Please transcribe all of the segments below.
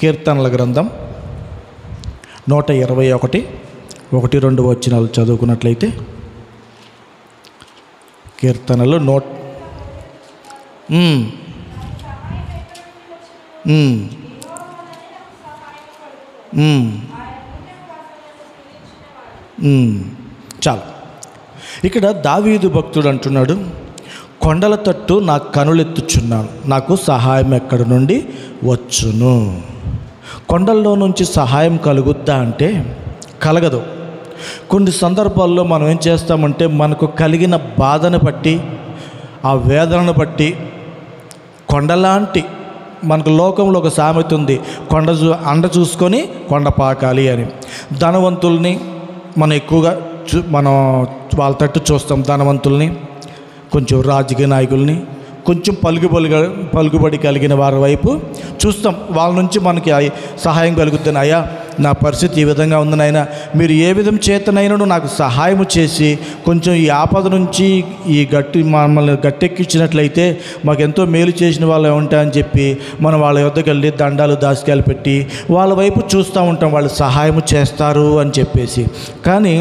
కీర్తనల గ్రంథం 121, 1-2 వచనాలు చదువుకున్నట్లయితే, కీర్తనలు చాలు. ఇక్కడ దావీదు భక్తుడు అంటున్నాడు, కొండల తట్టు నా కనులెత్తుచున్నాను, నాకు సహాయం ఎక్కడి నుండి వచ్చును. కొండల్లో నుంచి సహాయం కలుగుద్దా అంటే కలగదు. కొన్ని సందర్భాల్లో మనం ఏం చేస్తామంటే మనకు కలిగిన బాధను బట్టి, ఆ వేదనను బట్టి, కొండలాంటి మనకు లోకంలో ఒక సామెత ఉంది, అండ చూసుకొని కొండ పాకాలి అని. ధనవంతుల్ని మనం ఎక్కువగా మనం వాళ్ళ తట్టు చూస్తాం. ధనవంతుల్ని, కొంచెం రాజకీయ నాయకుల్ని, కొంచెం పలుకుబడి కలిగిన వారి వైపు చూస్తాం. వాళ్ళ నుంచి మనకి సహాయం కలుగుతుంది. అయ్యా, నా పరిస్థితి ఈ విధంగా ఉంది నాయన, మీరు ఏ విధం చేతనైనా నాకు సహాయం చేసి కొంచెం ఈ ఆపద నుంచి మమ్మల్ని గట్టెక్కించినట్లయితే మాకు ఎంతో మేలు చేసిన వాళ్ళు ఉంటాయని చెప్పి మనం వాళ్ళ యొద్దకు వెళ్ళి దండాలు దాసికాయలు పెట్టి వాళ్ళ వైపు చూస్తూ ఉంటాం, వాళ్ళు సహాయం చేస్తారు అని చెప్పేసి. కానీ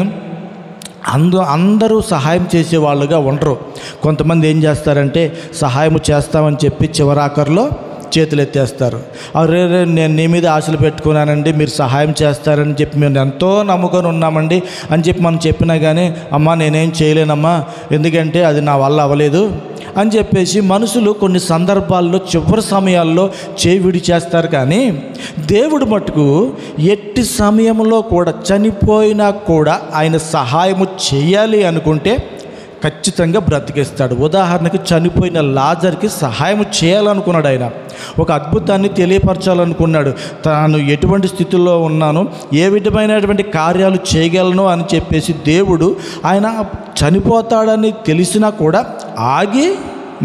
అందరూ సహాయం చేసే వాళ్ళుగా ఉండరు. కొంతమంది ఏం చేస్తారంటే సహాయం చేస్తామని చెప్పి చివరాఖరులో చేతులు ఎత్తేస్తారు. అరే, నేను నీ మీద ఆశలు పెట్టుకున్నానండి, మీరు సహాయం చేస్తారని చెప్పి మేము ఎంతో నమ్ముకొని ఉన్నామండి అని చెప్పి మనం చెప్పినా కానీ, అమ్మా నేనేం చేయలేనమ్మా, ఎందుకంటే అది నా వల్ల అవ్వలేదు అని చెప్పేసి మనుషులు కొన్ని సందర్భాల్లో చివరి సమయాల్లో చేవిడి చేస్తారు. కానీ దేవుడు మటుకు ఎట్టి సమయంలో కూడా, చనిపోయినా కూడా ఆయన సహాయము చేయాలి అనుకుంటే ఖచ్చితంగా బ్రతికిస్తాడు. ఉదాహరణకి చనిపోయిన లాజర్కి సహాయం చేయాలనుకున్నాడు. ఆయన ఒక అద్భుతాన్ని తెలియపరచాలనుకున్నాడు. తాను ఎటువంటి స్థితిలో ఉన్నాను, ఏ విధమైనటువంటి కార్యాలు చేయగలను అని చెప్పేసి దేవుడు ఆయన చనిపోతాడని తెలిసినా కూడా ఆగి,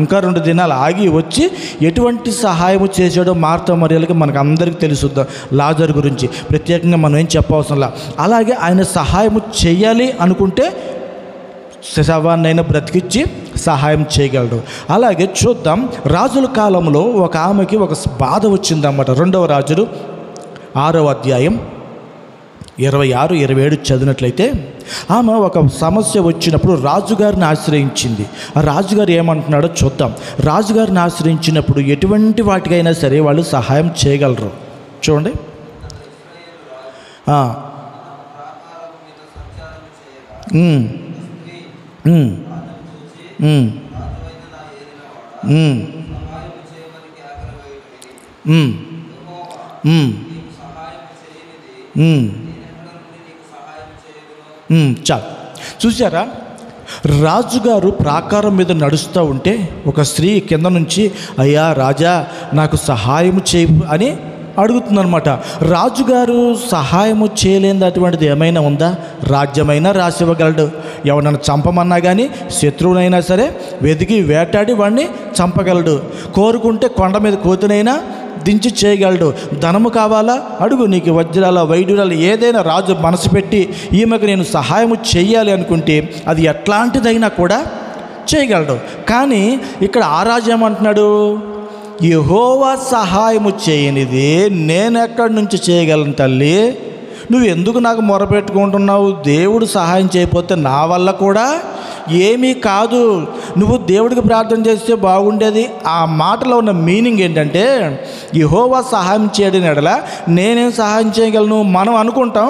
ఇంకా 2 దినాలు ఆగి వచ్చి ఎటువంటి సహాయము చేశాడో మార్తా మరియలకి మనకు అందరికీ తెలుసుద్దాం. లాజర్ గురించి ప్రత్యేకంగా మనం ఏం చెప్పవసరంలా. అలాగే ఆయన సహాయము చేయాలి అనుకుంటే శవాన్నైనా బ్రతికించి సహాయం చేయగలడు. అలాగే చూద్దాం, రాజుల కాలంలో ఒక ఆమెకి ఒక బాధ వచ్చిందన్నమాట. 2వ రాజులు 6వ అధ్యాయం 26, 27 చదివినట్లయితే, ఆమె ఒక సమస్య వచ్చినప్పుడు రాజుగారిని ఆశ్రయించింది. ఆ రాజుగారు ఏమంటున్నాడో చూద్దాం. రాజుగారిని ఆశ్రయించినప్పుడు ఎటువంటి వాటికైనా సరే వాళ్ళు సహాయం చేయగలరు. చూడండి, చాలు. చూసారా, రాజుగారు ప్రాకారం మీద నడుస్తూ ఉంటే ఒక స్త్రీ కింద నుంచి, అయ్యా రాజా నాకు సహాయం చేయి అని అడుగుతుందనమాట. రాజుగారు సహాయము చేయలేని అటువంటిది ఏమైనా ఉందా? రాజ్యమైనా రాసివ్వగలడు. ఎవరైనా చంపమన్నా కానీ శత్రువునైనా సరే వెతికి వేటాడి వాడిని చంపగలడు. కోరుకుంటే కొండ మీద కోతినైనా దించి చేయగలడు. ధనము కావాలా అడుగు, నీకు వజ్రాల వైడూరాలు ఏదైనా రాజు మనసు పెట్టి ఈమెకు నేను సహాయము చెయ్యాలి అనుకుంటే అది ఎట్లాంటిదైనా కూడా చేయగలడు. కానీ ఇక్కడ ఆ రాజు ఏమంటున్నాడు, యెహోవా సహాయము చేయనిది నేను ఎక్కడి నుంచి చేయగలను తల్లి, నువ్వు ఎందుకు నాకు మొరపెట్టుకుంటున్నావు? దేవుడు సహాయం చేయకపోతే నా వల్ల కూడా ఏమీ కాదు, నువ్వు దేవుడికి ప్రార్థన చేస్తే బాగుండేది. ఆ మాటలో ఉన్న మీనింగ్ ఏంటంటే, యెహోవా సహాయం చేయడం ఎడల నేనేం సహాయం చేయగలను? మనం అనుకుంటాం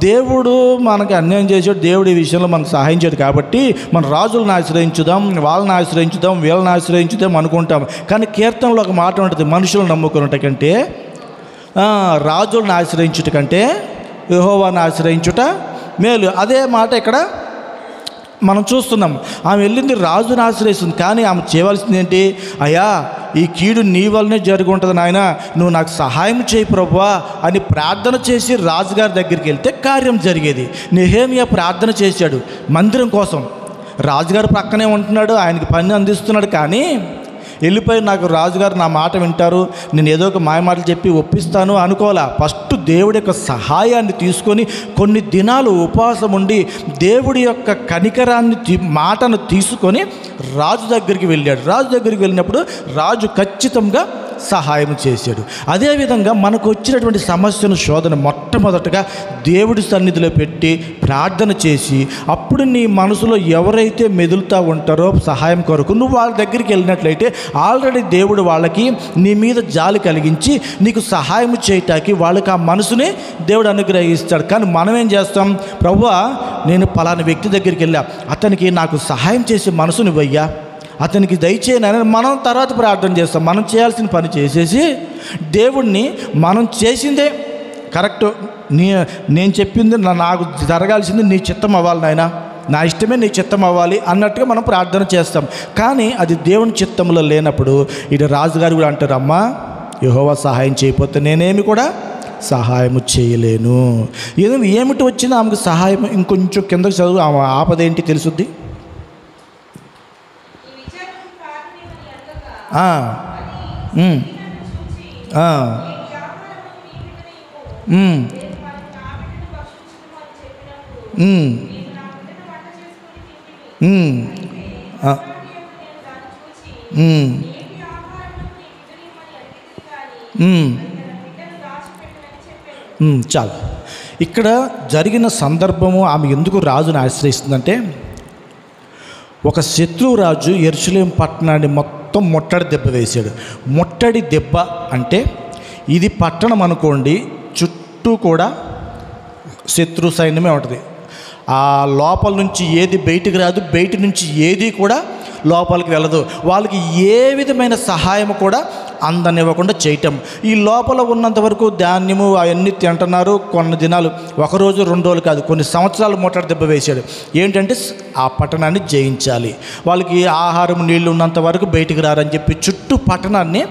దేవుడు మనకి అన్యాయం చేసాడు, దేవుడు ఈ విషయంలో మనకు సహాయం చేయడు కాబట్టి మన రాజులను ఆశ్రయించుదాం, వాళ్ళని ఆశ్రయించుదాం, వీళ్ళని ఆశ్రయించుదాం అనుకుంటాం. కానీ కీర్తనలో ఒక మాట ఉంటుంది, మనుషులను నమ్ముకున్నట కంటే రాజులను ఆశ్రయించుట కంటే యెహోవాను ఆశ్రయించుట మేలు. అదే మాట ఇక్కడ మనం చూస్తున్నాం. ఆమె వెళ్ళింది రాజుని ఆశ్రయిస్తుంది, కానీ ఆమె చేయవలసింది ఏంటి? అయ్యా ఈ కీడు నీ వల్లనే జరుగుంటుంది నాయన, నువ్వు నాకు సహాయం చేయి ప్రభువా అని ప్రార్థన చేసి రాజుగారి దగ్గరికి వెళ్తే కార్యం జరిగేది. నెహెమ్యా ప్రార్థన చేశాడు మందిరం కోసం. రాజుగారు పక్కనే ఉంటున్నాడు, ఆయనకి పని అందిస్తున్నాడు. కానీ వెళ్ళిపోయి నాకు రాజుగారు నా మాట వింటారు, నేను ఏదో ఒక మాయమాటలు చెప్పి ఒప్పిస్తాను అనుకోవాలా. ఫస్ట్ దేవుడి యొక్క సహాయాన్ని తీసుకొని కొన్ని దినాలు ఉపవాసం ఉండి దేవుడి యొక్క కనికరాన్ని మాటను తీసుకొని రాజు దగ్గరికి వెళ్ళాడు. రాజు దగ్గరికి వెళ్ళినప్పుడు రాజు ఖచ్చితంగా సహాయం చేశాడు. అదేవిధంగా మనకు వచ్చినటువంటి సమస్యను శోధన మొట్టమొదటగా దేవుడి సన్నిధిలో పెట్టి ప్రార్థన చేసి, అప్పుడు నీ మనసులో ఎవరైతే మెదులుతూ ఉంటారో సహాయం కొరకు నువ్వు వాళ్ళ దగ్గరికి వెళ్ళినట్లయితే ఆల్రెడీ దేవుడు వాళ్ళకి నీ మీద జాలి కలిగించి నీకు సహాయం చేయటానికి వాళ్ళకి ఆ మనసుని దేవుడు అనుగ్రహిస్తాడు. కానీ మనం ఏం చేస్తాం? ప్రభువా, నేను పలానా వ్యక్తి దగ్గరికి వెళ్ళా, అతనికి నాకు సహాయం చేసే మనసుని ఇవ్వయ్యా, అతనికి దయచేయనని మనం తర్వాత ప్రార్థన చేస్తాం. మనం చేయాల్సిన పని చేసేసి దేవుణ్ణి మనం చేసిందే కరెక్ట్, నేను చెప్పింది నాకు జరగాల్సింది నీ చిత్తం అవ్వాలి నాయనా, నా ఇష్టమే నీ చిత్తం అవ్వాలి అన్నట్టుగా మనం ప్రార్థన చేస్తాం. కానీ అది దేవుని చిత్తంలో లేనప్పుడు ఇటు రాజుగారు కూడా అంటారు, అమ్మా యెహోవా సహాయం చేయకపోతే నేనేమి కూడా సహాయము చేయలేను. ఏమిటి వచ్చినా ఆమెకు సహాయం. ఇంకొంచెం కిందకు చదువు, ఆమె ఆపదేంటి తెలుసుద్ది. చాలు. ఇక్కడ జరిగిన సందర్భము ఆమె ఎందుకు రాజుని ఆశ్రయిస్తుందంటే, ఒక శత్రువు రాజు యెరూషలేం పట్టణాన్ని మొత్తం ముట్టడి దెబ్బ వేశాడు. ముట్టడి దెబ్బ అంటే ఇది పట్టణం అనుకోండి, చుట్టూ కూడా శత్రు సైన్యమే ఉంటుంది. ఆ లోపల నుంచి ఏది బయటికి రాదు, బయట నుంచి ఏది కూడా లోపలికి వెళ్ళదు. వాళ్ళకి ఏ విధమైన సహాయం కూడా అందనివ్వకుండా చేయటం. ఈ లోపల ఉన్నంత వరకు ధాన్యము అవన్నీ తింటున్నారు. కొన్ని దినాలు, ఒకరోజు 2 రోజులు కాదు, కొన్ని సంవత్సరాలు ముట్టడి దెబ్బ వేశాడు. ఏంటంటే ఆ పట్టణాన్ని జయించాలి, వాళ్ళకి ఆహారం నీళ్లు ఉన్నంత వరకు బయటికి రారని చెప్పి చుట్టూ పట్టణాన్ని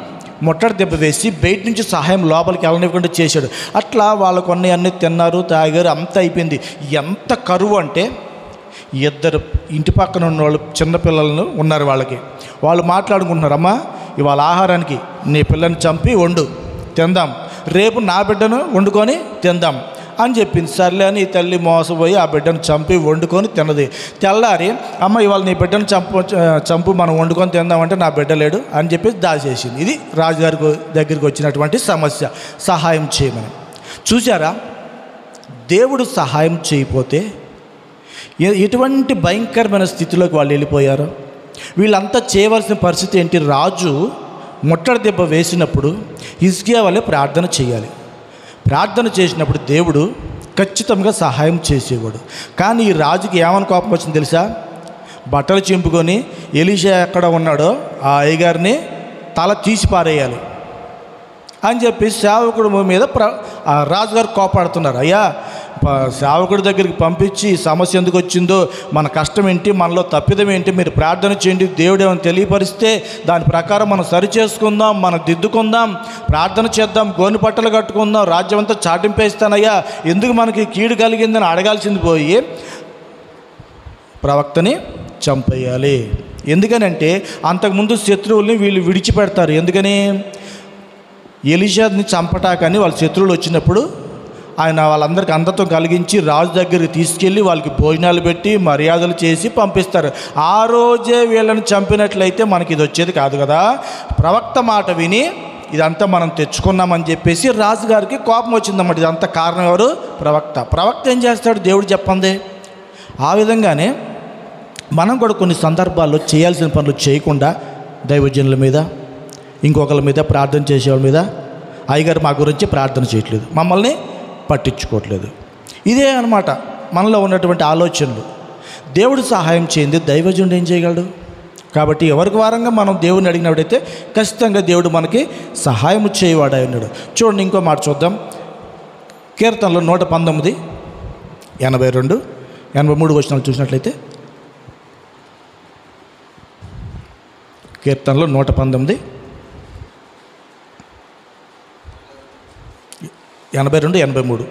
ముట్టడి దెబ్బ వేసి బయట నుంచి సహాయం లోపలికి వెళ్ళనివ్వకుండా చేశాడు. అట్లా వాళ్ళు కొన్ని అన్నీ తిన్నారు, తాగారు, అంతా అయిపోయింది. ఎంత కరువు అంటే, ఇద్దరు ఇంటి పక్కన ఉన్న వాళ్ళు చిన్నపిల్లలను ఉన్నారు, వాళ్ళు మాట్లాడుకుంటున్నారు, అమ్మా ఇవాళ ఆహారానికి నీ పిల్లని చంపి వండు తిందాం, రేపు నా బిడ్డను వండుకొని తిందాం అని చెప్పింది. సర్లే అని ఈ తల్లి మోసపోయి ఆ బిడ్డను చంపి వండుకొని తిన్నది. తెల్లారి, అమ్మ ఇవాళ నీ బిడ్డను చంపు మనం వండుకొని తిందామంటే నా బిడ్డ లేడు అని చెప్పి దాచేసింది. ఇది రాజుగారి దగ్గరికి వచ్చినటువంటి సమస్య, సహాయం చేయమని. చూసారా, దేవుడు సహాయం చేయకపోతే ఎటువంటి భయంకరమైన స్థితిలోకి వాళ్ళు వెళ్ళిపోయారు. వీళ్ళంతా చేయవలసిన పరిస్థితి ఏంటి? రాజు ముట్టడి దెబ్బ వేసినప్పుడు హిజ్కియా వల్లే ప్రార్థన చేయాలి. ప్రార్థన చేసినప్పుడు దేవుడు ఖచ్చితంగా సహాయం చేసేవాడు. కానీ ఈ రాజుకి ఏమని కోపం వచ్చింది తెలుసా? బట్టలు చింపుకొని ఎలీషా ఎక్కడ ఉన్నాడో ఆ అయ్యగారిని తల తీసి పారేయాలి అని చెప్పి సేవకుడు మీద రాజుగారు కోపాడుతున్నారు. అయ్యా, సేవకుడి దగ్గరికి పంపించి సమస్య ఎందుకు వచ్చిందో, మన కష్టం ఏంటి, మనలో తప్పిదం ఏంటి, మీరు ప్రార్థన చేయండి, దేవుడు ఏమైనా తెలియపరిస్తే దాని ప్రకారం మనం సరి చేసుకుందాం, మనం దిద్దుకుందాం, ప్రార్థన చేద్దాం, గోని పట్టలు కట్టుకుందాం, రాజ్యం అంతా చాటింపేస్తానయ్యా, ఎందుకు మనకి కీడు కలిగిందని అడగాల్సింది పోయి ప్రవక్తని చంపేయాలి. ఎందుకనంటే అంతకుముందు శత్రువుల్ని వీళ్ళు విడిచిపెడతారు. ఎందుకని? ఎలీషాని చంపటాకని వాళ్ళ శత్రువులు వచ్చినప్పుడు ఆయన వాళ్ళందరికీ అందతం కలిగించి రాజు దగ్గరికి తీసుకెళ్ళి వాళ్ళకి భోజనాలు పెట్టి మర్యాదలు చేసి పంపిస్తారు. ఆ రోజే వీళ్ళని చంపినట్లయితే మనకి ఇది వచ్చేది కాదు కదా. ప్రవక్త మాట విని ఇదంతా మనం తెచ్చుకున్నామని చెప్పేసి రాజుగారికి కోపం వచ్చిందన్నమాట. ఇదంతా కారణం ఎవరు? ప్రవక్త ఏం చేస్తాడు? దేవుడు చెప్పండి. ఆ విధంగానే మనం కూడా కొన్ని సందర్భాల్లో చేయాల్సిన పనులు చేయకుండా దైవజనుల మీద, ఇంకొకరి మీద, ప్రార్థన చేసేవాళ్ళ మీద, అయ్యగారు మా గురించి ప్రార్థన చేయట్లేదు, మమ్మల్ని పట్టించుకోవట్లేదు, ఇదే అన్నమాట మనలో ఉన్నటువంటి ఆలోచనలు. దేవుడు సహాయం చేయండి, దైవజనుడు ఏం చేయగలడు? కాబట్టి ఎవరికి వారంగా మనం దేవుడిని అడిగినప్పుడైతే ఖచ్చితంగా దేవుడు మనకి సహాయం చేయవాడై ఉన్నాడు. చూడండి, ఇంకో మాట చూద్దాం. కీర్తనలో 119, 82, 83 వచనాలు చూసినట్లయితే, కీర్తనలో 119, 82, 83.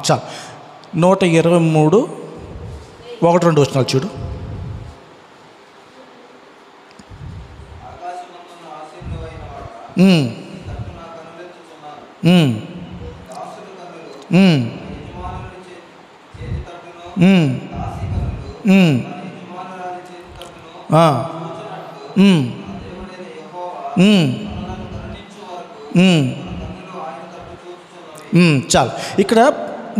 చాలు. 123, 1-2 వచనాలు చూడు. చాలు. ఇక్కడ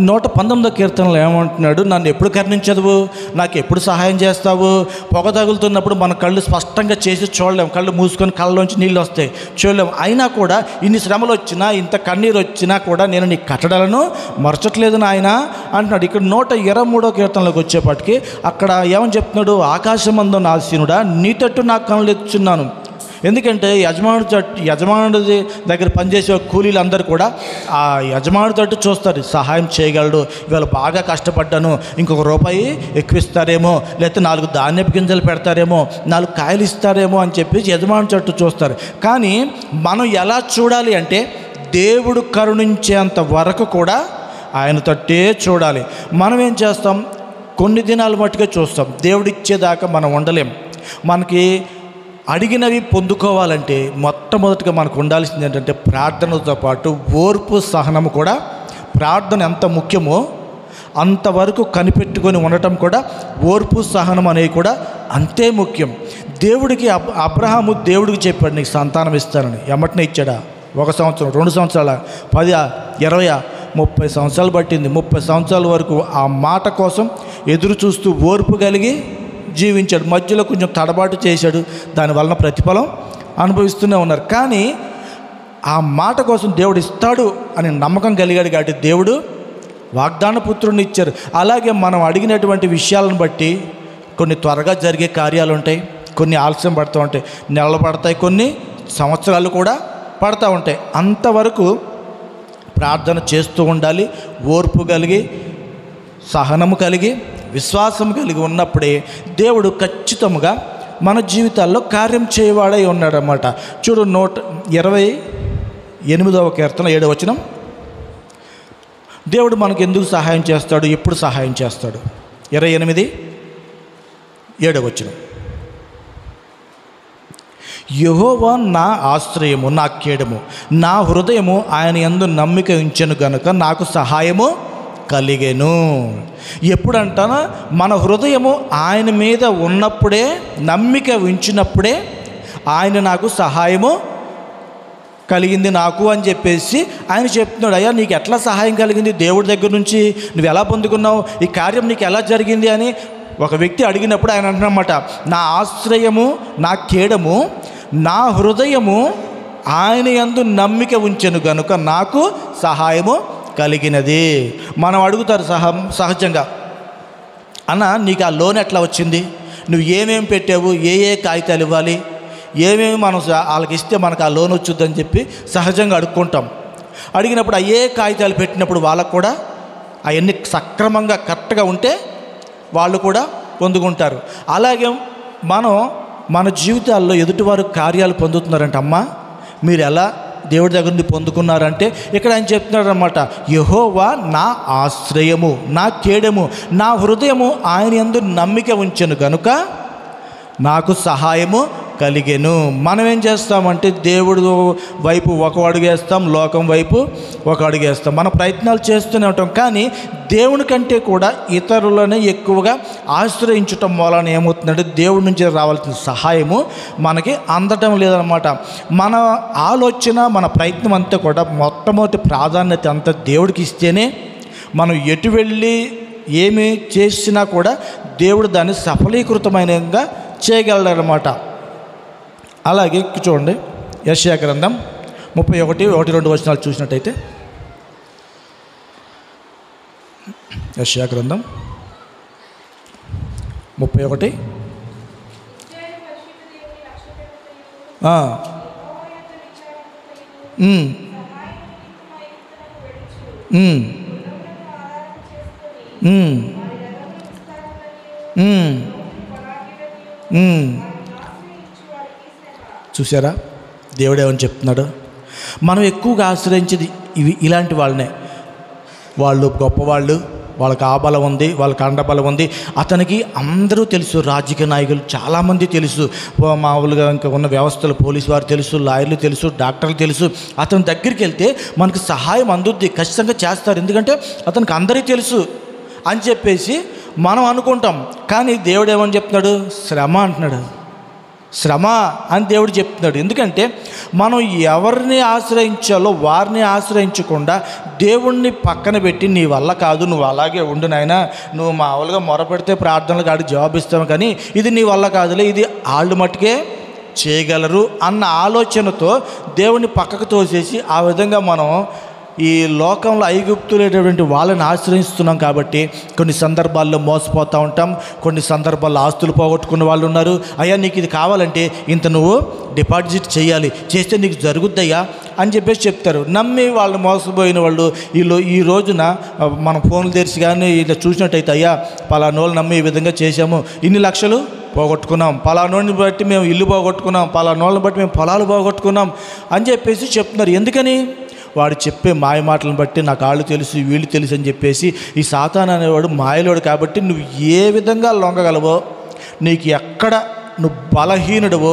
119వ కీర్తనలో ఏమంటున్నాడు? నన్ను ఎప్పుడు కరుణించదువు, నాకు ఎప్పుడు సహాయం చేస్తావు? పొగ తగులుతున్నప్పుడు మన కళ్ళు స్పష్టంగా చేసి చూడలేము, కళ్ళు మూసుకొని కళ్ళలోంచి నీళ్ళు వస్తాయి, చూడలేము. అయినా కూడా ఇన్ని శ్రమలు వచ్చినా, ఇంత కన్నీరు వచ్చినా కూడా నేను నీ కట్టడలను మరచట్లేదు నాయన అంటున్నాడు. ఇక్కడ 123వ కీర్తనలోకి వచ్చేపాటికి అక్కడ ఏమని చెప్తున్నాడు? ఆకాశమందు ఆసీనుడా, నీ తట్టు నాకు కనులు ఎత్తుచున్నాను. ఎందుకంటే యజమానుడి దగ్గర పనిచేసే కూలీలు అందరూ కూడా ఆ యజమానుడి తట్టు చూస్తారు, సహాయం చేయగలడు, ఇవాళ బాగా కష్టపడ్డాను, ఇంకొక రూపాయి ఎక్కువిస్తారేమో, లేకపోతే 4 ధాన్యపు గింజలు పెడతారేమో, 4 కాయలు ఇస్తారేమో అని చెప్పి యజమానుడి తట్టు చూస్తారు. కానీ మనం ఎలా చూడాలి అంటే దేవుడు కరుణించేంత వరకు కూడా ఆయన తట్టే చూడాలి. మనం ఏం చేస్తాం? కొన్ని దినాలు మట్టుకే చూస్తాం, దేవుడిచ్చేదాకా మనం ఉండలేం. మనకి అడిగినవి పొందుకోవాలంటే మొట్టమొదటిగా మనకు ఉండాల్సింది ఏంటంటే ప్రార్థనతో పాటు ఓర్పు, సహనము కూడా. ప్రార్థన ఎంత ముఖ్యమో అంతవరకు కనిపెట్టుకొని ఉండటం కూడా ఓర్పు, సహనం అనేవి కూడా అంతే ముఖ్యం. దేవుడికి అబ్రహాము దేవుడికి చెప్పాడు, నీకు సంతానం ఇస్తానని. ఎమ్మటనే ఇచ్చాడా? 1 సంవత్సరం, 2 సంవత్సరాల, 10, 20, 30 సంవత్సరాలు పట్టింది. 30 సంవత్సరాల వరకు ఆ మాట కోసం ఎదురు చూస్తూ ఓర్పు కలిగి జీవించాడు. మధ్యలో కొంచెం తడబాటు చేశాడు, దానివలన ప్రతిఫలం అనుభవిస్తూనే ఉన్నారు. కానీ ఆ మాట కోసం దేవుడు ఇస్తాడు అని నమ్మకం కలిగాడు కాబట్టి దేవుడు వాగ్దాన పుత్రుడిని ఇచ్చారు. అలాగే మనం అడిగినటువంటి విషయాలను బట్టి కొన్ని త్వరగా జరిగే కార్యాలు ఉంటాయి, కొన్ని ఆలస్యం పడుతూ ఉంటాయి, నెలలు పడతాయి, కొన్ని సంవత్సరాలు కూడా పడుతూ ఉంటాయి. అంతవరకు ప్రార్థన చేస్తూ ఉండాలి. ఓర్పు కలిగి, సహనము కలిగి, విశ్వాసం కలిగి ఉన్నప్పుడే దేవుడు ఖచ్చితంగా మన జీవితాల్లో కార్యం చేయవాడై ఉన్నాడన్నమాట. చూడు 128వ కీర్తన 7వ వచనం. దేవుడు మనకు ఎందుకు సహాయం చేస్తాడు, ఎప్పుడు సహాయం చేస్తాడు? 28, 7వ వచనం. యెహోవా నా ఆశ్రయము, నా కేడము, నా హృదయము ఆయన యందు నమ్మిక ఉంచెను గనుక నాకు సహాయము కలిగెను. ఎప్పుడంటానా? మన హృదయము ఆయన మీద ఉన్నప్పుడే, నమ్మిక ఉంచినప్పుడే ఆయన నాకు సహాయము కలిగింది నాకు అని చెప్పేసి ఆయన చెప్తున్నాడు. అయ్యా నీకు ఎట్లా సహాయం కలిగింది? దేవుడి దగ్గర నుంచి నువ్వు ఎలా పొందుకున్నావు? ఈ కార్యం నీకు ఎలా జరిగింది అని ఒక వ్యక్తి అడిగినప్పుడు ఆయన అంటున్నమాట, నా ఆశ్రయము, నా కేడము, నా హృదయము ఆయన యందు నమ్మిక ఉంచెను గనుక నాకు సహాయము కలిగినది. మనం అడుగుతారు సహజంగా, అన్న నీకు ఆ లోన్ ఎట్లా వచ్చింది, నువ్వు ఏమేమి పెట్టావు, ఏ కాగితాలు ఇవ్వాలి, ఏమేమి మనం వాళ్ళకి ఇస్తే మనకు ఆ లోన్ వచ్చుద్దని చెప్పి సహజంగా అడుక్కుంటాం. అడిగినప్పుడు ఏ కాగితాలు పెట్టినప్పుడు వాళ్ళకు కూడా అవన్నీ సక్రమంగా కరెక్ట్గా ఉంటే వాళ్ళు కూడా పొందుకుంటారు. అలాగే మన జీవితాల్లో ఎదుటివారు కార్యాలు పొందుతున్నారంటే, అమ్మా మీరు ఎలా దేవుడి దగ్గర నుండి పొందుకున్నారంటే ఇక్కడ ఆయన చెప్తున్నాడు అన్నమాట, యెహోవా నా ఆశ్రయము, నా కేడము, నా హృదయము ఆయన యందు నమ్మిక ఉంచెను గనుక నాకు సహాయము కలిగెను. మనం ఏం చేస్తామంటే దేవుడి వైపు ఒక అడుగేస్తాం, లోకం వైపు ఒక అడుగేస్తాం. మన ప్రయత్నాలు చేస్తూనే ఉంటాం. కానీ దేవుని కంటే కూడా ఇతరులనే ఎక్కువగా ఆశ్రయించటం వలన ఏమవుతుందంటే దేవుడి నుంచి రావాల్సిన సహాయము మనకి అందటం లేదనమాట. మన ఆలోచన, మన ప్రయత్నం అంతా కూడా మొట్టమొదటి ప్రాధాన్యత అంతా దేవుడికి ఇస్తేనే మనం ఎటు వెళ్ళి ఏమి చేసినా కూడా దేవుడు దాన్ని సఫలీకృతమైనగా చేయగలడనమాట. అలాగే చూడండి, యెషయా గ్రంథం 31, 1-2 వచనాలు చూసినట్టయితే, యెషయా గ్రంథం 31, చూసారా దేవుడు ఏమని చెప్తున్నాడు? మనం ఎక్కువగా ఆశ్రయించేది ఇలాంటి వాళ్ళనే. వాళ్ళు గొప్పవాళ్ళు, వాళ్ళకి ఆ బలం ఉంది, వాళ్ళకి అండబలం ఉంది. అతనికి అందరూ తెలుసు, రాజకీయ నాయకులు చాలామంది తెలుసు, మామూలుగా ఇంకా ఉన్న వ్యవస్థలు, పోలీసు వారు తెలుసు, లాయర్లు తెలుసు, డాక్టర్లు తెలుసు. అతని దగ్గరికి వెళ్తే మనకు సహాయం అందుద్ది, ఖచ్చితంగా చేస్తారు, ఎందుకంటే అతనికి అందరికీ తెలుసు అని చెప్పేసి మనం అనుకుంటాం. కానీ దేవుడు ఏమని చెప్తున్నాడు? శ్రమ అంటున్నాడు. శ్రమ అని దేవుడు చెప్తున్నాడు. ఎందుకంటే మనం ఎవరిని ఆశ్రయించాలో వారిని ఆశ్రయించకుండా దేవుణ్ణి పక్కన పెట్టి నీ వల్ల కాదు, నువ్వు అలాగే ఉండు నాయనా, నువ్వు మామూలుగా మొరపెడితే ప్రార్థనలు కాడికి జవాబు ఇస్తావు, కానీ ఇది నీ వల్ల కాదులే, ఇది వాళ్ళు మట్టుకే చేయగలరు అన్న ఆలోచనతో దేవుణ్ణి పక్కకు తోసేసి ఆ విధంగా మనం ఈ లోకంలో ఐగుప్తులైనటువంటి వాళ్ళని ఆశ్రయిస్తున్నాం. కాబట్టి కొన్ని సందర్భాల్లో మోసపోతూ ఉంటాం, కొన్ని సందర్భాల్లో ఆస్తులు పోగొట్టుకున్న వాళ్ళు ఉన్నారు. అయ్యా నీకు ఇది కావాలంటే ఇంత నువ్వు డిపాజిట్ చేయాలి, చేస్తే నీకు జరుగుద్దయ్యా అని చెప్పేసి చెప్తారు. నమ్మి వాళ్ళు మోసపోయిన వాళ్ళు ఈ రోజున మనం ఫోన్లు తెరిచి కానీ ఇలా చూసినట్టయితే, అయ్యా పలానోళ్ళు నమ్మి ఈ విధంగా చేశాము, ఇన్ని లక్షలు పోగొట్టుకున్నాం, పలానోడిని బట్టి మేము ఇల్లు పోగొట్టుకున్నాం, పలానోళ్ళని బట్టి మేము పొలాలు పోగొట్టుకున్నాం అని చెప్పేసి చెప్తున్నారు. ఎందుకని? వాడు చెప్పే మాయ మాటలను బట్టి నాకు వాళ్ళు తెలుసు, వీళ్ళు తెలుసు అని చెప్పేసి ఈ సాతాను అనేవాడు మాయలోడు. కాబట్టి నువ్వు ఏ విధంగా లొంగగలవో, నీకు ఎక్కడ నువ్వు బలహీనుడవో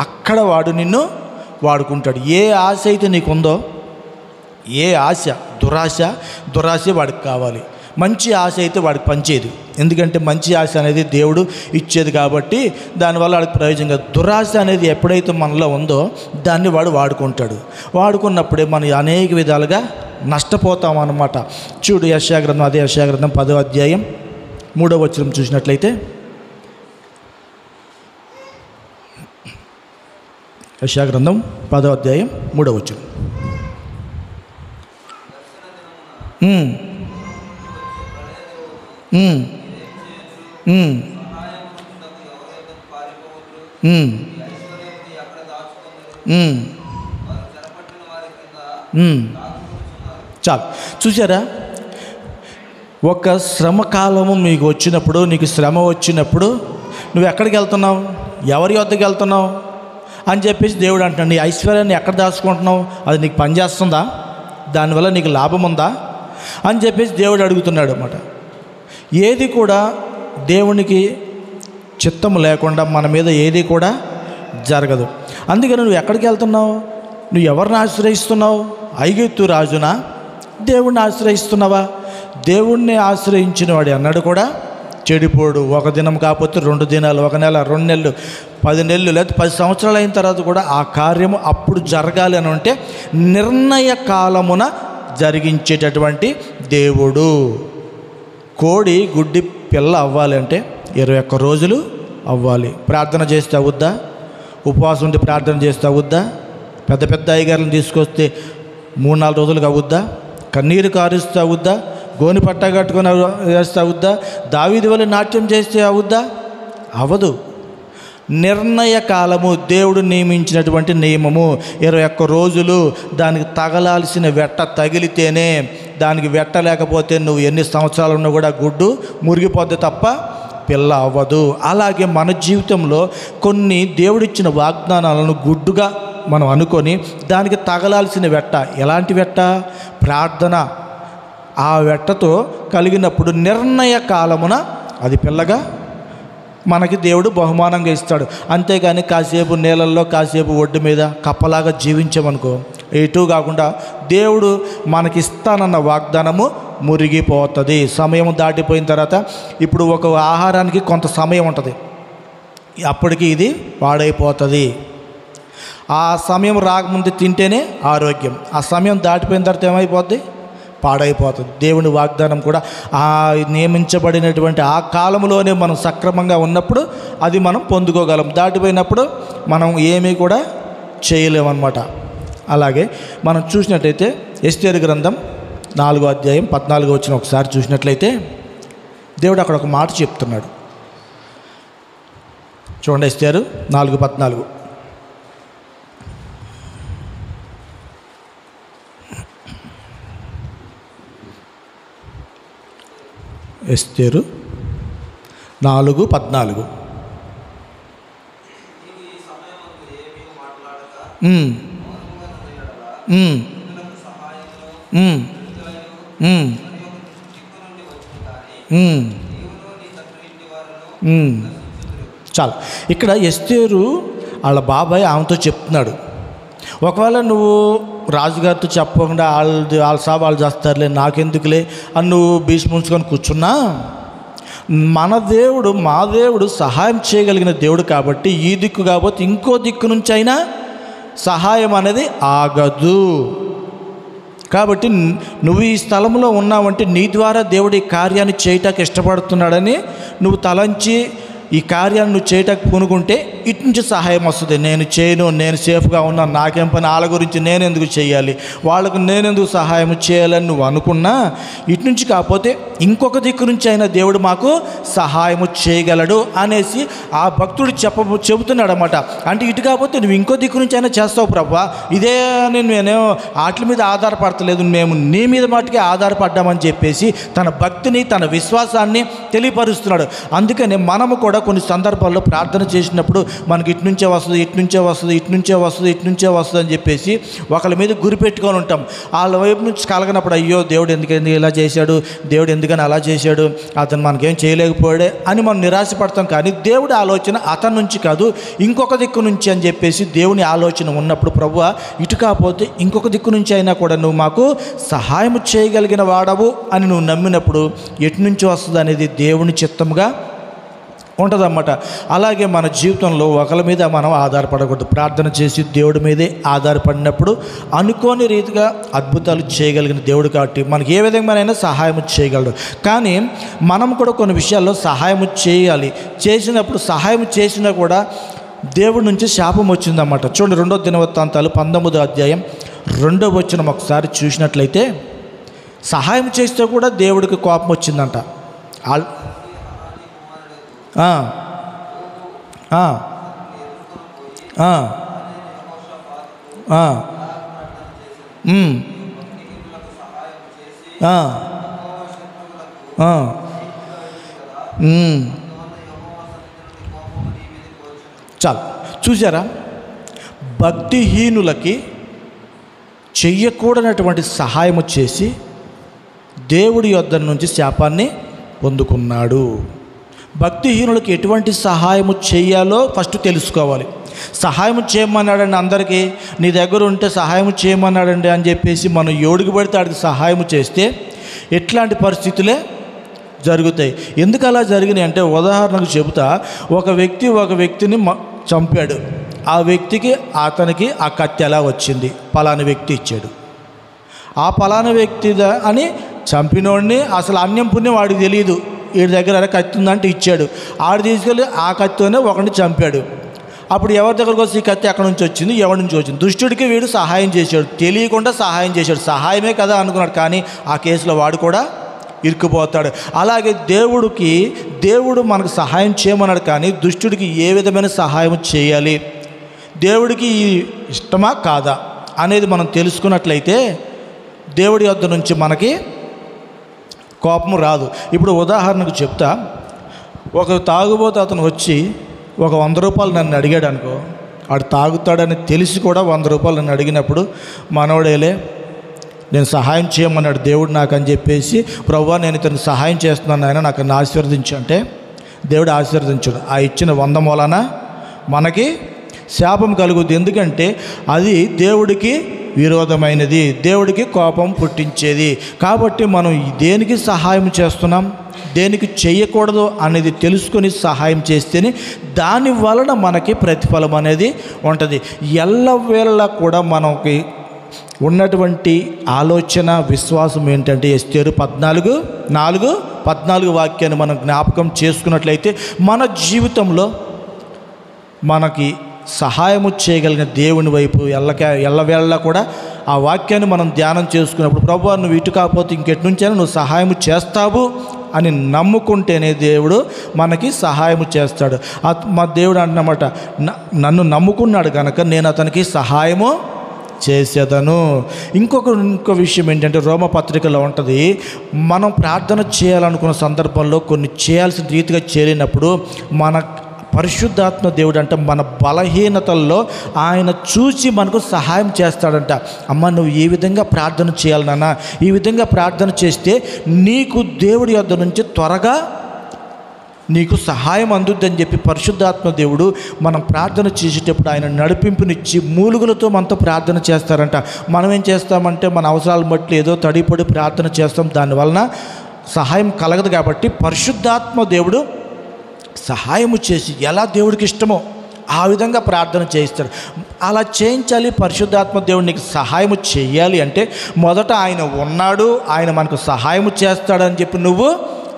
అక్కడ వాడు నిన్ను వాడుకుంటాడు. ఏ ఆశ అయితే నీకుందో, ఏ ఆశ, దురాశ వాడికి కావాలి. మంచి ఆశ అయితే వాడికి పనిచేయదు, ఎందుకంటే మంచి ఆశ అనేది దేవుడు ఇచ్చేది కాబట్టి దానివల్ల వాడికి ప్రయోజనం కాదు. దురాశ అనేది ఎప్పుడైతే మనలో ఉందో దాన్ని వాడు వాడుకుంటాడు. వాడుకున్నప్పుడే మనం అనేక విధాలుగా నష్టపోతాం అన్నమాట. చూడు యెషయా గ్రంథం, అదే యెషయా గ్రంథం 10వ అధ్యాయం 3వ వచనం చూసినట్లయితే, యెషయా గ్రంథం 10వ అధ్యాయం 3వ వచనం. చాలు, చూసారా? ఒక శ్రమ కాలము మీకు వచ్చినప్పుడు, నీకు శ్రమ వచ్చినప్పుడు నువ్వు ఎక్కడికి వెళ్తున్నావు, ఎవరి వద్దకు వెళ్తున్నావు అని చెప్పేసి దేవుడు అంటున్నాడు. నీ ఐశ్వర్యాన్ని ఎక్కడ దాచుకుంటున్నావు, అది నీకు పనిచేస్తుందా, దానివల్ల నీకు లాభం ఉందా అని చెప్పేసి దేవుడు అడుగుతున్నాడు అన్నమాట. ఏది కూడా దేవునికి చిత్తము లేకుండా మన మీద ఏది కూడా జరగదు. అందుకని నువ్వు ఎక్కడికి వెళ్తున్నావు, నువ్వు ఎవరిని ఆశ్రయిస్తున్నావు? ఐగుప్తు రాజునా, దేవుణ్ణి ఆశ్రయిస్తున్నావా? దేవుణ్ణి ఆశ్రయించిన వాడు అన్నాడు కూడా చెడిపోడు. ఒక దినం కాకపోతే 2 దినాలు, 1 నెల, 2 నెలలు, 10 నెలలు, లేదా 10 సంవత్సరాలు అయిన తర్వాత కూడా ఆ కార్యము అప్పుడు జరగాలి అని అంటే నిర్ణయ కాలమున జరిగించేటటువంటి దేవుడు. కోడి గుడ్డి పిల్ల అవ్వాలి అంటే 21 రోజులు అవ్వాలి. ప్రార్థన చేస్తే అవుద్దా? ఉపవాసం ఉండి ప్రార్థన చేస్తే అవుద్దా? పెద్ద పెద్ద అయ్యగారులను తీసుకొస్తే 3-4 రోజులకు అవుద్దా? కన్నీరు కారుస్తే అవుద్దా? గోని పట్ట కట్టుకొని వేస్తే అవుద్దా? దావీదు వలె నాట్యం చేస్తే అవుద్దా? అవదు. నిర్ణయ కాలము, దేవుడు నియమించినటువంటి నియమము 21 రోజులు. దానికి తగలాల్సిన వెట్ట తగిలితేనే, దానికి వెట్ట లేకపోతే నువ్వు ఎన్ని సంవత్సరాలు ఉన్నా కూడా గుడ్డు మురిగిపోద్ది తప్ప పిల్ల అవ్వదు. అలాగే మన జీవితంలో కొన్ని దేవుడిచ్చిన వాగ్దానాలను గుడ్డుగా మనం అనుకొని దానికి తగలాల్సిన వెట్ట, ఎలాంటి వెట్ట? ప్రార్థన. ఆ వెట్టతో కలిగినప్పుడు నిర్ణయ కాలమున అది పిల్లగా మనకి దేవుడు బహుమానంగా ఇస్తాడు. అంతేగాని కాసేపు నీళ్ళల్లో, కాసేపు ఒడ్డు మీద కప్పలాగా జీవించామనుకో, ఎటు కాకుండా దేవుడు మనకిస్తానన్న వాగ్దానము మురిగిపోతుంది. సమయం దాటిపోయిన తర్వాత, ఇప్పుడు ఒక ఆహారానికి కొంత సమయం ఉంటుంది, అప్పటికి ఇది పాడైపోతుంది. ఆ సమయం రాకముందు తింటేనే ఆరోగ్యం, ఆ సమయం దాటిపోయిన తర్వాత ఏమైపోద్ది? పాడైపోతుంది. దేవుని వాగ్దానం కూడా ఆ నియమించబడినటువంటి ఆ కాలంలోనే మనం సక్రమంగా ఉన్నప్పుడు అది మనం పొందుకోగలం. దాటిపోయినప్పుడు మనం ఏమీ కూడా చేయలేమన్నమాట. అలాగే మనం చూసినట్లయితే ఎస్తేరు గ్రంథం 4వ అధ్యాయం 14వ వచనం ఒకసారి చూసినట్లయితే దేవుడు అక్కడ ఒక మాట చెప్తున్నాడు. చూడండి, ఎస్తేరు 4:14. ఎస్తేరు 4:14. చాలు. ఇక్కడ ఎస్తేరు వాళ్ళ బాబాయ్ ఆమెతో చెప్తున్నాడు, ఒకవేళ నువ్వు రాజుగారితో చెప్పకుండా వాళ్ళ వాళ్ళు చేస్తారులే, నాకెందుకులే అని నువ్వు భీష్ముంచుకొని కూర్చున్నా, మన దేవుడు మా దేవుడు సహాయం చేయగలిగిన దేవుడు కాబట్టి ఈ దిక్కు కాబట్టి ఇంకో దిక్కు నుంచి అయినా సహాయం అనేది ఆగదు. కాబట్టి నువ్వు ఈ స్థలంలో ఉన్నావంటే నీ ద్వారా దేవుడు ఈ కార్యాన్ని చేయటానికి ఇష్టపడుతున్నాడని నువ్వు తలంచి ఈ కార్యాన్ని నువ్వు చేయటానికి పూనుకుంటే ఇటు నుంచి సహాయం వస్తుంది. నేను చేయను, నేను సేఫ్గా ఉన్నాను, నాకేం పని, వాళ్ళ గురించి నేను ఎందుకు చేయాలి, వాళ్ళకు నేనెందుకు సహాయం చేయాలని నువ్వు అనుకున్నా ఇటు నుంచి కాకపోతే ఇంకొక దిక్కు నుంచి అయినా దేవుడు మాకు సహాయము చేయగలడు అనేసి ఆ భక్తుడు చెబుతున్నాడు అన్నమాట. అంటే ఇటు కాకపోతే నువ్వు ఇంకో దిక్కు నుంచి అయినా చేస్తావు ప్రభువా, ఇదే నేనేమో వాటి మీద ఆధారపడతలేదు, మేము నీ మీద మాటికి ఆధారపడ్డామని చెప్పేసి తన భక్తిని తన విశ్వాసాన్ని తెలియపరుస్తున్నాడు. అందుకని మనము కూడా కొన్ని సందర్భాల్లో ప్రార్థన చేసినప్పుడు మనకి ఇటు నుంచే వస్తుంది, ఇటు నుంచే వస్తుంది, ఇటు నుంచే వస్తుంది, ఇటు నుంచే వస్తుంది అని చెప్పేసి ఒకళ్ళ మీద గురి పెట్టుకొని ఉంటాం. వాళ్ళ వైపు నుంచి కలగనప్పుడు అయ్యో దేవుడు ఎందుకని ఇలా చేశాడు, దేవుడు ఎందుకని అలా చేశాడు, అతను మనకేం చేయలేకపోయాడే అని మనం నిరాశపడతాం. కానీ దేవుడి ఆలోచన అతని నుంచి కాదు ఇంకొక దిక్కు నుంచి అని చెప్పేసి దేవుని ఆలోచన ఉన్నప్పుడు ప్రభువా ఇటు కాకపోతే ఇంకొక దిక్కు నుంచి అయినా కూడా నువ్వు మాకు సహాయం చేయగలిగిన వాడవు అని నువ్వు నమ్మినప్పుడు ఎటు నుంచి వస్తుంది అనేది దేవుని చిత్తముగా ఉంటుందన్నమాట. అలాగే మన జీవితంలో ఒకరి మీద మనం ఆధారపడకూడదు. ప్రార్థన చేసి దేవుడి మీదే ఆధారపడినప్పుడు అనుకోని రీతిగా అద్భుతాలు చేయగలిగిన దేవుడు కాబట్టి మనకి ఏ విధంగానైనా సహాయం చేయగలడు. కానీ మనం కూడా కొన్ని విషయాల్లో సహాయం చేయాలి. చేసినప్పుడు సహాయం చేసినా కూడా దేవుడి నుంచి శాపం వచ్చిందన్నమాట. చూడండి 2 దినవృత్తాంతాలు 19వ అధ్యాయం 2వ వచనం ఒకసారి చూసినట్లయితే సహాయం చేస్తే కూడా దేవుడికి కోపం వచ్చిందంట. చాలు. చూసారా, భక్తిహీనులకి చెయ్యకూడనటువంటి సహాయము చేసి దేవుడి యొద్ద నుంచి శాపాన్ని పొందుకున్నాడు. భక్తిహీనులకు ఎటువంటి సహాయము చేయాలో ఫస్ట్ తెలుసుకోవాలి. సహాయం చేయమన్నాడండి అందరికీ, నీ దగ్గర ఉంటే సహాయం చేయమన్నాడండి అని చెప్పేసి మనం ఎవడికి పడితే ఆడికి సహాయం చేస్తే ఎట్లాంటి పరిస్థితులే జరుగుతాయి. ఎందుకు అలా జరిగినాయి అంటే ఉదాహరణకు చెబుతా, ఒక వ్యక్తిని చంపాడు. ఆ వ్యక్తికి అతనికి ఆ కత్తి ఎలా వచ్చింది, పలానా వ్యక్తి ఇచ్చాడు. ఆ పలానా వ్యక్తి అని చంపినోడిని అసలు అన్యం పుణ్యం వాడికి తెలియదు, వీడి దగ్గర కత్తి ఉందంటే ఇచ్చాడు. ఆడు తీసుకెళ్ళి ఆ కత్తితోనే ఒకరిని చంపాడు. అప్పుడు ఎవరి దగ్గరకు వచ్చి ఈ కత్తి ఎక్కడి నుంచి వచ్చింది, ఎవరి నుంచి వచ్చింది? దుష్టుడికి వీడు సహాయం చేశాడు, తెలియకుండా సహాయం చేశాడు. సహాయమే కదా అనుకున్నాడు, కానీ ఆ కేసులో వాడు కూడా ఇరుక్కుపోతాడు. అలాగే దేవుడు మనకు సహాయం చేయమన్నాడు, కానీ దుష్టుడికి ఏ విధమైన సహాయం చేయాలి, దేవుడికి ఇష్టమా కాదా అనేది మనం తెలుసుకున్నట్లయితే దేవుడి వద్ద నుంచి మనకి కోపం రాదు. ఇప్పుడు ఉదాహరణకు చెప్తా, ఒక తాగుబోతు అతను వచ్చి ఒక 100 రూపాయలు నన్ను అడిగాడు అనుకో, వాడు తాగుతాడని తెలిసి కూడా 100 రూపాయలు నన్ను అడిగినప్పుడు మనోడేలే నేను సహాయం చేయమన్నాడు దేవుడు నాకు అని చెప్పేసి, ప్రభువా నేను ఇతనికి సహాయం చేస్తున్నాను ఆయన నాకు ఆశీర్వదించు అంటే దేవుడు ఆశీర్వదించాడు. ఆ ఇచ్చిన 100 మూలాన మనకి శాపం కలుగుద్ది. ఎందుకంటే అది దేవుడికి విరోధమైనది, దేవుడికి కోపం పుట్టించేది. కాబట్టి మనం దేనికి సహాయం చేస్తున్నాం, దేనికి చేయకూడదు అనేది తెలుసుకొని సహాయం చేస్తేనే దాని వలన మనకి ప్రతిఫలం అనేది ఉంటుంది. ఎల్లవేళలా కూడా మనకి ఉన్నటువంటి ఆలోచన విశ్వాసం ఏంటంటే ఎస్తేరు 14:14 వాక్యాన్ని మనం జ్ఞాపకం చేసుకున్నట్లయితే మన జీవితంలో మనకి సహాయము చేయగలిగిన దేవుని వైపు ఎల్లవేళలా కూడా ఆ వాక్యాన్ని మనం ధ్యానం చేసుకున్నప్పుడు ప్రభువా నువ్వు ఇటు కాకపోతే ఇంకెటు నుంచైనా నువ్వు సహాయం చేస్తావు అని నమ్ముకుంటేనే దేవుడు మనకి సహాయం చేస్తాడు. మా దేవుడు అన్నమాట, నన్ను నమ్ముకున్నాడు కనుక నేను అతనికి సహాయము చేసేదను. ఇంకో విషయం ఏంటంటే రోమపత్రికలో ఉంటుంది, మనం ప్రార్థన చేయాలనుకున్న సందర్భంలో కొన్ని చేయాల్సిన రీతిగా చేయలేనప్పుడు మన పరిశుద్ధాత్మ దేవుడు అంటే మన బలహీనతల్లో ఆయన చూసి మనకు సహాయం చేస్తాడంట. అమ్మ, నువ్వు ఈ విధంగా ప్రార్థన చేయాలి నాన్న, ఈ విధంగా ప్రార్థన చేస్తే నీకు దేవుడి యొద్ద నుంచి త్వరగా నీకు సహాయం అందుద్దని చెప్పి పరిశుద్ధాత్మ దేవుడు మనం ప్రార్థన చేసేటప్పుడు ఆయన నడిపింపునిచ్చి మూలుగులతో మనతో ప్రార్థన చేస్తారంట. మనం ఏం చేస్తామంటే మన అవసరాలను బట్టి ఏదో తడిపడి ప్రార్థన చేస్తాం, దానివలన సహాయం కలగదు. కాబట్టి పరిశుద్ధాత్మ దేవుడు సహాయము చేసి ఎలా దేవుడికి ఇష్టమో ఆ విధంగా ప్రార్థన చేయిస్తాడు. అలా చేయించాలి. పరిశుద్ధాత్మ దేవుడు నీకు సహాయము చేయాలి అంటే మొదట ఆయన ఉన్నాడు, ఆయన మనకు సహాయము చేస్తాడని చెప్పి నువ్వు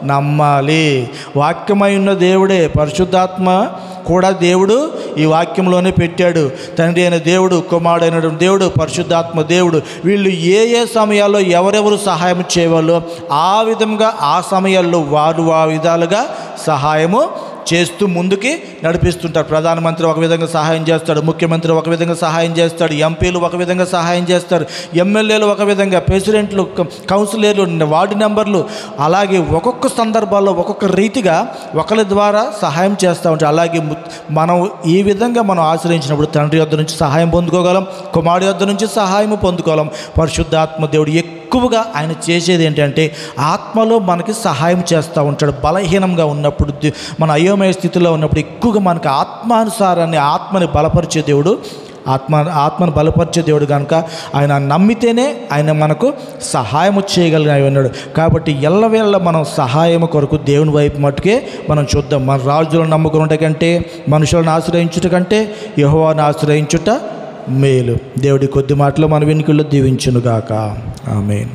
నమ్మాలి. వాక్యమై ఉన్న దేవుడే, పరిశుద్ధాత్మ కూడా దేవుడు ఈ వాక్యంలోనే పెట్టాడు. తండ్రి అయిన దేవుడు, కుమారుడైన దేవుడు, పరిశుద్ధాత్మ దేవుడు, వీళ్ళు ఏ ఏ సమయాల్లో ఎవరెవరు సహాయం చేయవాలో ఆ విధంగా ఆ సమయాల్లో వారు ఆ విధాలుగా సహాయము చేస్తూ ముందుకి నడిపిస్తుంటారు. ప్రధానమంత్రి ఒక విధంగా సహాయం చేస్తాడు, ముఖ్యమంత్రి ఒక విధంగా సహాయం చేస్తాడు, ఎంపీలు ఒక విధంగా సహాయం చేస్తారు, ఎమ్మెల్యేలు ఒక విధంగా, ప్రెసిడెంట్లు, కౌన్సిలర్లు, వార్డు మెంబర్లు, అలాగే ఒక్కొక్క సందర్భాల్లో ఒక్కొక్క రీతిగా ఒకరి ద్వారా సహాయం చేస్తూ ఉంటారు. అలాగే మనం ఈ విధంగా మనం ఆశ్రయించినప్పుడు తండ్రి యొద్ద నుంచి సహాయం పొందుకోగలం, కుమారుడి యొద్ద నుంచి సహాయం పొందుకోగలం. పరిశుద్ధాత్మ దేవుడు ఎక్కువగా ఆయన చేసేది ఏంటంటే ఆత్మలో మనకి సహాయం చేస్తూ ఉంటాడు. బలహీనంగా ఉన్నప్పుడు, మన అయోమయ స్థితిలో ఉన్నప్పుడు ఎక్కువగా మనకు ఆత్మానుసారాన్ని, ఆత్మని బలపరిచే దేవుడు, ఆత్మను బలపరిచే దేవుడు కనుక ఆయన నమ్మితేనే ఆయన మనకు సహాయము చేయగలిగి ఉన్నాడు. కాబట్టి ఎల్లవేళ మనం సహాయం కొరకు దేవుని వైపు మట్టుకే మనం చూద్దాం. మన రాజులను నమ్ముకున్నట కంటే, మనుషులను ఆశ్రయించుట కంటే యెహోవాను ఆశ్రయించుట మేలు. దేవుడి కొద్ది మాటలు మన వెనుకల్లో దీవించునుగాక. ఆమేన్.